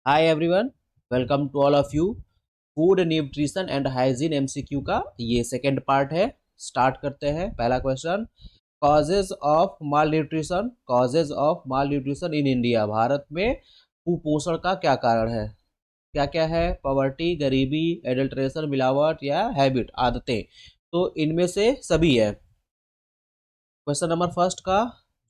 Hi everyone, welcome to all of you. Food nutrition and hygiene MCQ का ये second part है। Start करते हैं। पहला question, causes of malnutrition. Causes of malnutrition in India. Bharat में कुपोषण का क्या कारण है? क्या क्या है? पॉवर्टी, गरीबी, एडल्ट्रेशन, मिलावट या हैबिट, आदतें। तो इनमें से सभी है। क्वेश्चन नंबर फर्स्ट का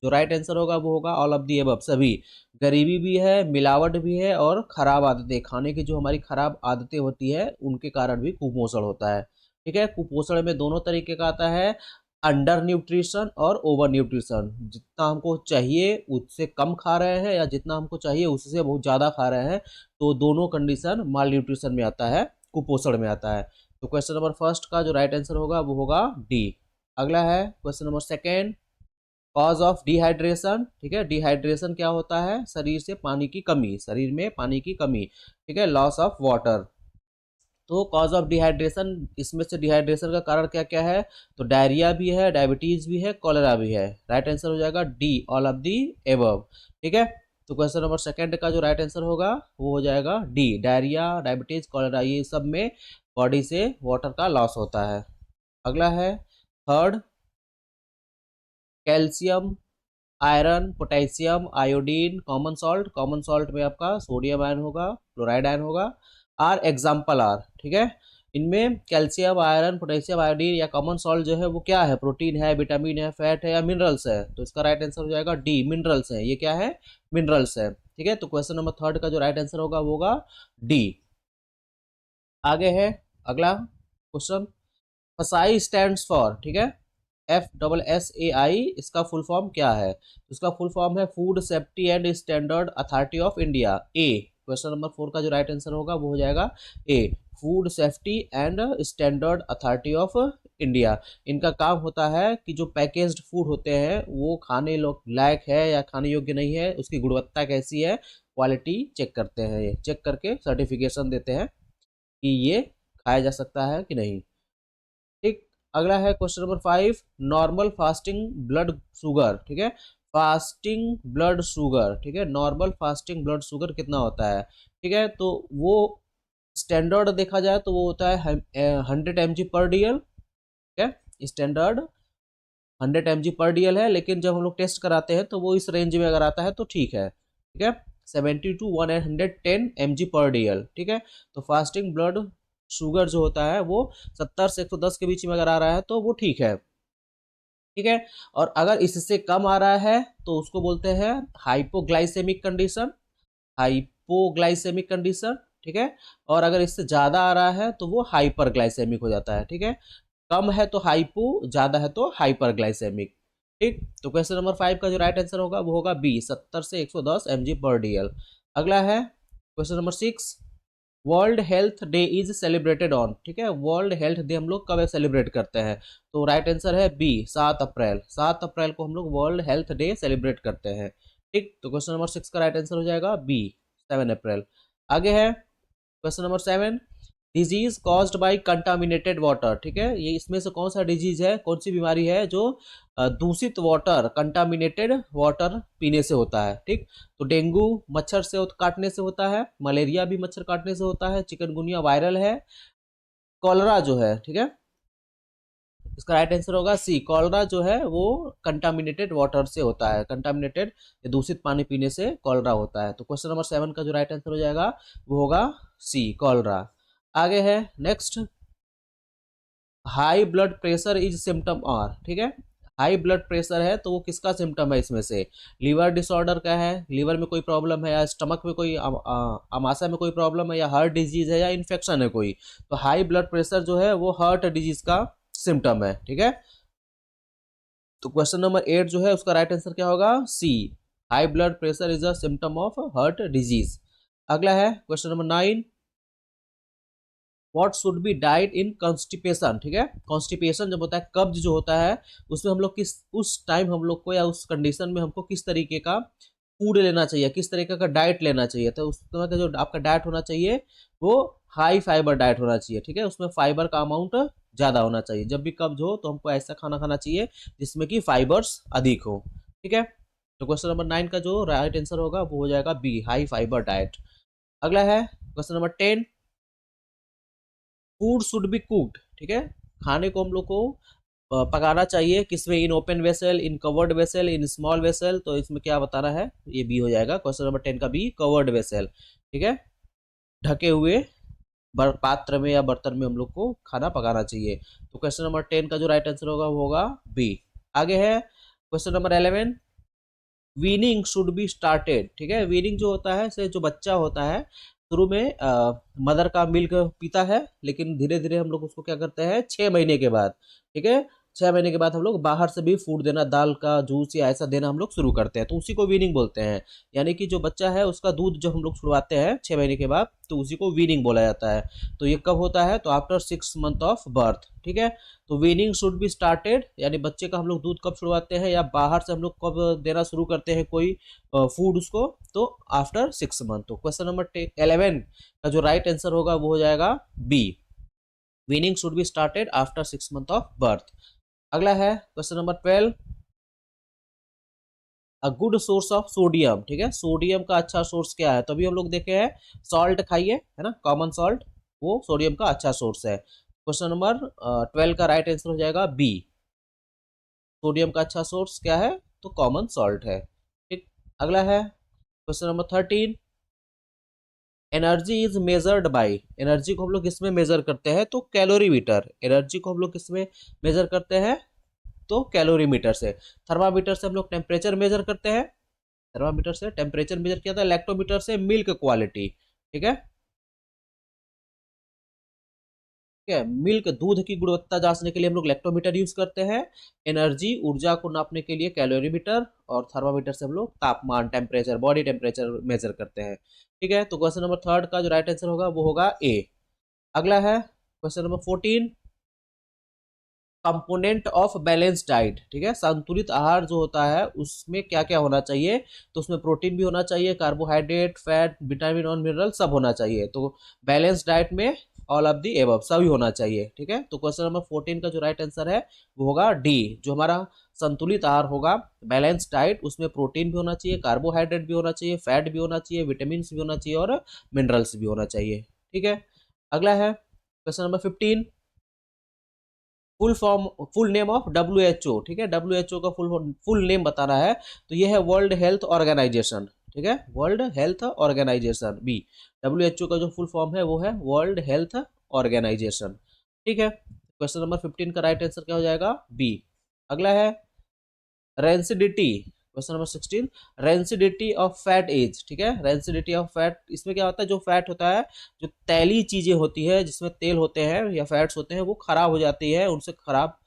जो राइट आंसर होगा वो होगा ऑल ऑफ दी अबव, सभी। गरीबी भी है, मिलावट भी है और खराब आदतें, खाने की जो हमारी खराब आदतें होती है उनके कारण भी कुपोषण होता है। ठीक है, कुपोषण में दोनों तरीके का आता है, अंडर न्यूट्रिशन और ओवर न्यूट्रिशन। जितना हमको चाहिए उससे कम खा रहे हैं या जितना हमको चाहिए उससे बहुत ज़्यादा खा रहे हैं, तो दोनों कंडीशन माल न्यूट्रिशन में आता है, कुपोषण में आता है। तो क्वेश्चन नंबर फर्स्ट का जो राइट आंसर होगा वो होगा डी। अगला है question number second, cause of dehydration. ठीक है, डिहाइड्रेशन क्या होता है? शरीर से पानी की कमी, शरीर में पानी की कमी। ठीक है, लॉस ऑफ वाटर। तो कॉज ऑफ डिहाइड्रेशन, इसमें से डिहाइड्रेशन का कारण क्या क्या है? तो डायरिया भी है, डायबिटीज भी है, कॉलेरा भी है। राइट आंसर हो जाएगा D, all of the above. ठीक है, तो क्वेश्चन नंबर सेकंड का जो राइट आंसर होगा वो हो जाएगा डी, डायरिया, डायबिटीज, कॉलेरा, ये सब में बॉडी से वाटर का लॉस होता है। अगला है third, calcium, iron, potassium, iodine, common salt. Common salt में आपका सोडियम आयन होगा, क्लोराइड आयन होगा। Are example are. ठीक है, इनमें कैल्शियम, आयरन, पोटेशियम, आयोडीन या कॉमन सॉल्ट जो है वो क्या है? प्रोटीन है, विटामिन है, फैट है या मिनरल्स है? तो इसका राइट आंसर हो जाएगा डी, मिनरल्स है। ये क्या है? मिनरल्स है। ठीक है, तो क्वेश्चन नंबर थर्ड का जो राइट आंसर होगा वो होगा डी। आगे है अगला क्वेश्चन, फसाई स्टैंड्स फॉर। ठीक है, FSSAI, इसका फुल फॉर्म क्या है? इसका फुल फॉर्म है food safety and standard authority of India. A, question number four का जो राइट आंसर होगा वो हो जाएगा A, food safety and standard authority of India. इनका काम होता है कि जो पैकेज्ड फूड होते हैं वो खाने लोग लायक है या खाने योग्य नहीं है, उसकी गुणवत्ता कैसी है, क्वालिटी चेक करते हैं। ये चेक करके सर्टिफिकेशन देते हैं कि ये खाया जा सकता है कि नहीं। ठीक, अगला है question number five, normal fasting blood sugar. ठीक है, फास्टिंग ब्लड शुगर। ठीक है, नॉर्मल फास्टिंग ब्लड शुगर कितना होता है? ठीक है, तो वो स्टैंडर्ड देखा जाए तो वो होता है 100 mg/dl। ठीक है, स्टैंडर्ड 100 mg/dl है, लेकिन जब हम लोग टेस्ट कराते हैं तो वो इस रेंज में अगर आता है तो ठीक है। ठीक है, 70 to 110 mg/dl। ठीक है, तो फास्टिंग ब्लड शुगर जो होता है वो 70 से 110 के बीच में अगर आ रहा है तो वो ठीक है। ठीक है, और अगर इससे कम आ रहा है तो उसको बोलते हैं हाइपोग्लाइसेमिक कंडीशन, हाइपोग्लाइसेमिक कंडीशन। ठीक है, और अगर इससे ज़्यादा आ रहा है तो वो हाइपरग्लाइसेमिक हो जाता है। ठीक है, कम है तो हाइपो, ज़्यादा है तो हाइपरग्लाइसेमिक। ठीक, तो क्वेश्चन नंबर फाइव का जो राइट आंसर होगा वो होगा बी, 70 से 110 mg/dl। अगला है question number six, world health day is celebrated on. ठीक है, वर्ल्ड हेल्थ डे हम लोग कब सेलिब्रेट करते हैं? तो राइट आंसर है बी, 7 अप्रैल। 7 अप्रैल को हम लोग वर्ल्ड हेल्थ डे सेलिब्रेट करते हैं। ठीक, तो क्वेश्चन नंबर सिक्स का राइट आंसर हो जाएगा बी, 7 अप्रैल। आगे है question number seven, disease caused by contaminated water. ठीक है, ये इसमें से कौन सा डिजीज है, कौन सी बीमारी है जो दूषित वाटर, कंटामिनेटेड वाटर पीने से होता है? ठीक, तो डेंगू मच्छर से काटने से होता है, मलेरिया भी मच्छर काटने से होता है, चिकनगुनिया वायरल है, कॉलरा जो है, ठीक है, इसका राइट आंसर होगा सी, कॉलरा जो है वो कंटामिनेटेड वाटर से होता है, कंटामिनेटेड दूषित पानी पीने से कॉलरा होता है। तो क्वेश्चन नंबर सेवन का जो राइट आंसर हो जाएगा वो होगा सी, कॉलरा। आगे है next, high blood pressure is symptom और। ठीक है, हाई ब्लड प्रेशर है तो वो किसका सिम्टम है? इसमें से लीवर डिसऑर्डर का है, लीवर में कोई प्रॉब्लम है या स्टमक में कोई अमाशय में कोई प्रॉब्लम है या हार्ट डिजीज है या इन्फेक्शन है कोई, तो हाई ब्लड प्रेशर जो है वो हार्ट डिजीज का सिम्टम है। ठीक है, तो क्वेश्चन नंबर एट जो है उसका राइट आंसर क्या होगा? C, high blood pressure is a symptom of heart disease. अगला है question number nine, what should be diet in constipation. ठीक है, कॉन्स्टिपेशन जब होता है, कब्ज जो होता है, उसमें हम लोग किस, उस टाइम हम लोग को या उस कंडीशन में हमको किस तरीके का फूड लेना चाहिए, किस तरीके का डाइट लेना चाहिए? तो उस तरह का जो आपका डाइट होना चाहिए वो हाई फाइबर डाइट होना चाहिए। ठीक है, उसमें फाइबर का अमाउंट ज़्यादा होना चाहिए। जब भी कब्ज हो तो हमको ऐसा खाना खाना चाहिए जिसमें कि फाइबर्स अधिक हो। ठीक है, तो क्वेश्चन नंबर नाइन का जो राइट आंसर होगा वो हो जाएगा बी, हाई फाइबर डाइट। अगला है question number 10, food should be cooked, ठीक है, खाने को हम लोग को पकाना चाहिए किसमें, in open vessel, in covered vessel, in small vessel, तो इसमें क्या बताना है, ये बी हो जाएगा, क्वेश्चन नंबर 10 का बी, कवर्ड वेसल, ठीक है, ढके हुए पात्र में या बर्तन में हम लोग को खाना पकाना चाहिए। तो क्वेश्चन नंबर 10 का जो राइट आंसर होगा वो होगा बी। आगे है question number 11, weaning should be started, ठीक है, वीनिंग जो होता है से जो बच्चा होता है शुरू में मदर का मिल्क पीता है, लेकिन धीरे धीरे हम लोग उसको क्या करते हैं 6 महीने के बाद, ठीक है, 6 महीने के बाद हम लोग बाहर से भी फूड देना, दाल का जूस या ऐसा देना हम लोग शुरू करते हैं, तो उसी को वीनिंग बोलते हैं। यानी कि जो बच्चा है उसका दूध जब हम लोग छुड़वाते हैं 6 महीने के बाद, तो उसी को वीनिंग बोला जाता है। तो ये कब होता है, तो आफ्टर 6 मंथ ऑफ बर्थ, ठीक है। तो वीनिंग शुड बी स्टार्टेड, यानी बच्चे का हम लोग दूध कब छुड़वाते हैं या बाहर से हम लोग कब देना शुरू करते हैं कोई फूड उसको, तो आफ्टर 6 मंथ। तो क्वेश्चन नंबर 11 का जो राइट आंसर होगा वो हो जाएगा B, weaning should be started after 6 month of birth. अगला है question number 12, a good source of sodium, ठीक है, सोडियम का अच्छा सोर्स क्या है, तो अभी हम लोग देखे हैं सॉल्ट खाइए, है ना, कॉमन सॉल्ट, वो सोडियम का अच्छा सोर्स है। क्वेश्चन नंबर 12 का राइट आंसर हो जाएगा बी, सोडियम का अच्छा सोर्स क्या है, तो कॉमन सॉल्ट है, ठीक। अगला है question number 13, energy is measured by, energy को हम लोग किसमें मेजर करते हैं, तो कैलोरीमीटर, एनर्जी को हम लोग किसमें मेजर करते हैं, तो कैलोरीमीटर से। थर्मामीटर से हम लोग टेम्परेचर मेजर करते हैं, थर्मामीटर से टेम्परेचर मेजर किया था, लैक्टोमीटर से मिल्क क्वालिटी, ठीक है, ठीक है, मिल्क दूध की गुणवत्ता जांचने के लिए हम लोग लैक्टोमीटर यूज करते हैं, एनर्जी ऊर्जा को नापने के लिए कैलोरीमीटर, और थर्मामीटर से हम लोग तापमान टेम्परेचर बॉडी टेम्परेचर मेजर करते हैं, ठीक है। तो क्वेश्चन नंबर 3 का जो राइट आंसर होगा वो होगा ए। अगला है question number 14, component of balance diet, ठीक है, संतुलित आहार जो होता है उसमें क्या क्या होना चाहिए, तो उसमें प्रोटीन भी होना चाहिए, कार्बोहाइड्रेट, फैट, विटामिन और मिनरल सब होना चाहिए। तो बैलेंस डाइट में ऑल ऑफ दी एबव सभी होना चाहिए, ठीक है। तो क्वेश्चन नंबर 14 का जो राइट आंसर है वो होगा डी, जो हमारा संतुलित आहार होगा बैलेंस डाइट, उसमें प्रोटीन भी होना चाहिए, कार्बोहाइड्रेट भी होना चाहिए, फैट भी होना चाहिए, विटामिन भी होना चाहिए और मिनरल्स भी होना चाहिए, ठीक है। अगला है question number 15, full form, full name of WHO, ठीक है, WHO का फुल नेम बताना है, तो ये है वर्ल्ड हेल्थ ऑर्गेनाइजेशन, ठीक है, world health organization B, WHO का जो फुल फॉर्म है वो है वर्ल्ड हेल्थ ऑर्गेनाइजेशन, ठीक है। क्वेश्चन नंबर 15 का राइट आंसर क्या हो जाएगा बी। अगला है rancidity, question number 16, rancidity of fat is, ठीक है, रेंसिडिटी ऑफ फैट, इसमें क्या होता है, जो फैट होता है, जो तैली चीजें होती है जिसमें तेल होते हैं या फैट्स होते हैं वो खराब हो जाती है, उनसे खराब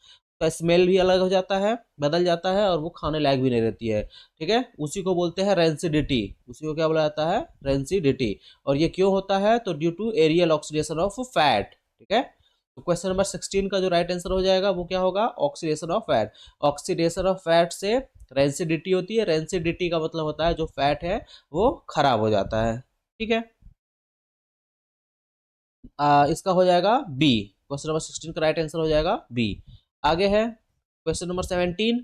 का स्मेल भी अलग हो जाता है, बदल जाता है, और वो खाने लायक भी नहीं रहती है, ठीक है, उसी को बोलते हैं रेंसिडिटी, उसी को क्या बोला जाता है, रेंसिडिटी। और ये क्यों होता है, तो due to aerial oxidation of fat, ठीक है। तो क्वेश्चन नंबर 16 का जो राइट आंसर हो जाएगा वो क्या होगा, oxidation of fat, oxidation of fat से रेंसिडिटी होती है, रेंसिडिटी का मतलब होता है जो फैट है वो खराब हो जाता है, ठीक है। इसका हो जाएगा बी, क्वेश्चन नंबर 16 का राइट आंसर हो जाएगा बी। आगे है question number 17,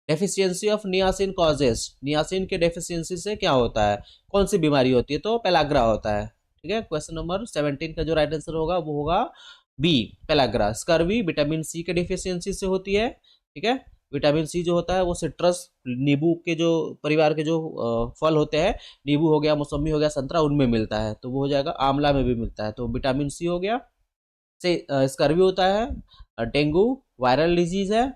deficiency of niacin causes, niacin के डेफिशिएंसी से क्या होता है, कौन सी बीमारी होती है, तो पेलाग्रा होता है, ठीक है। क्वेश्चन नंबर 17 का जो राइट आंसर होगा वो होगा B, pellagra. Scurvy vitamin C के डिफिशियंसी से होती है, ठीक है, विटामिन सी जो होता है वो सिट्रस, नींबू के जो परिवार के जो फल होते हैं, नींबू हो गया, मौसमी हो गया, संतरा, उनमें मिलता है, तो वो हो जाएगा, आंवला में भी मिलता है, तो विटामिन सी हो गया। से स्कर्वी होता है, डेंगू वायरल डिजीज है,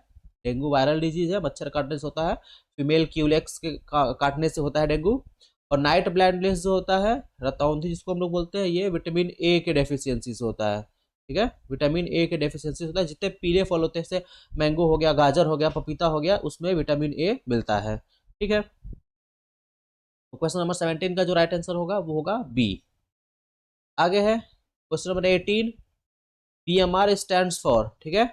डेंगू वायरल डिजीज है, मच्छर काटने से होता है, फीमेल क्यूलेक्स के काटने से होता है डेंगू। और नाइट ब्लाइंडनेस जो होता है, रतौंधी जिसको हम लोग बोलते हैं, ये विटामिन ए के डेफिशिएंसी से होता है, ठीक है, विटामिन ए के डेफिशिएंसी होता है, जितने पीले फल होते हैं जैसे मैंगो हो गया, गाजर हो गया, पपीता हो गया, उसमें विटामिन ए मिलता है, ठीक है। तो क्वेश्चन नंबर 17 का जो राइट आंसर होगा वो होगा बी। आगे है question number 18, BMR stands for, ठीक है,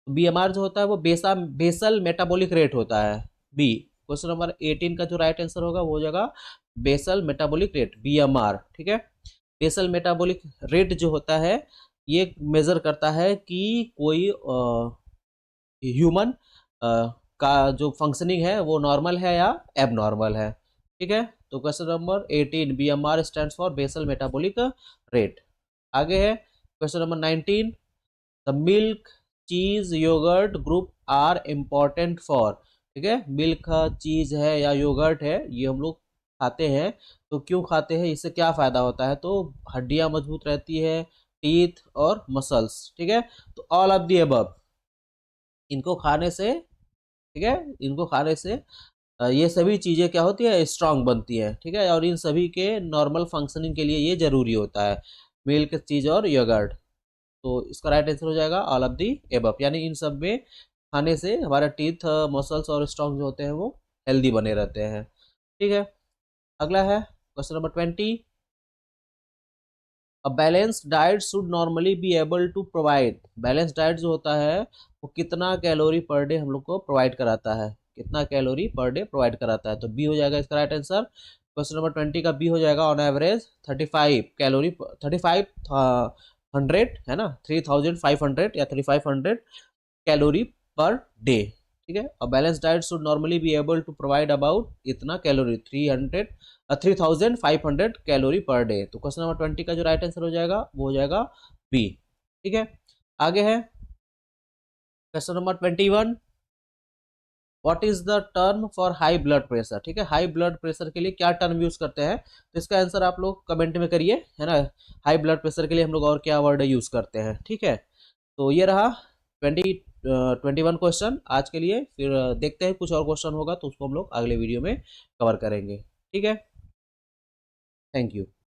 BMR जो होता है वो बेसल मेटाबॉलिक रेट होता है, बी। क्वेश्चन नंबर 18 का जो राइट आंसर होगा वो हो जाएगा बेसल मेटाबॉलिक रेट, BMR, ठीक है। बेसल मेटाबॉलिक रेट जो होता है ये मेजर करता है कि कोई ह्यूमन का जो फंक्शनिंग है वो नॉर्मल है या एबनॉर्मल है, ठीक है। तो question number 18 BMR stands for basal metabolic rate. आगे है question number 19 the milk cheese yogurt group are important for. ठीक है, मिल्क चीज है या योगर्ट है, ये हम लोग खाते हैं, तो क्यों खाते हैं, इससे क्या फायदा होता है, तो हड्डियां मजबूत रहती है, टीथ और मसल्स। ठीक है, तो ऑल ऑफ दी अबव, इनको खाने से, ठीक है, इनको खाने से ये सभी चीजें क्या होती है, स्ट्रांग बनती है। ठीक है, और इन सभी के नॉर्मल फंक्शनिंग के लिए ये जरूरी होता है, मिल्क चीज और योगर्ट। तो इसका राइट आंसर हो जाएगा ऑल ऑफ दी एबव, यानी इन सब में खाने से हमारा टीथ, मसल्स और स्ट्रांग जो होते हैं वो हेल्दी बने रहते हैं। ठीक है, अगला है question number 20 a balanced diet should normally be able to provide. Balance diet जो होता है वो कितना कैलोरी पर डे हम लोग को प्रोवाइड कराता है, कितना कैलोरी पर डे प्रोवाइड कराता है, तो बी हो जाएगा इसका राइट आंसर। क्वेश्चन नंबर 20 का बी हो जाएगा ऑन एवरेज 35 कैलोरी, 3500 है ना, 3500 या 3500 कैलोरी पर डे। ठीक है, और balance diet should normally be able to provide about इतना कैलोरी, 3500 कैलोरी पर डे। तो क्वेश्चन नंबर 20 का जो राइट आंसर हो जाएगा वो हो जाएगा बी। ठीक है, आगे है question number 21 what is the term for high blood pressure. ठीक है, हाई ब्लड प्रेशर के लिए क्या टर्म यूज करते हैं, तो इसका आंसर आप लोग कमेंट में करिए, है ना। हाई ब्लड प्रेशर के लिए हम लोग और क्या वर्ड यूज करते हैं। ठीक है, तो ये रहा 21 क्वेश्चन आज के लिए। फिर देखते हैं कुछ और क्वेश्चन होगा तो उसको हम लोग अगले वीडियो में कवर करेंगे। ठीक है, थैंक यू।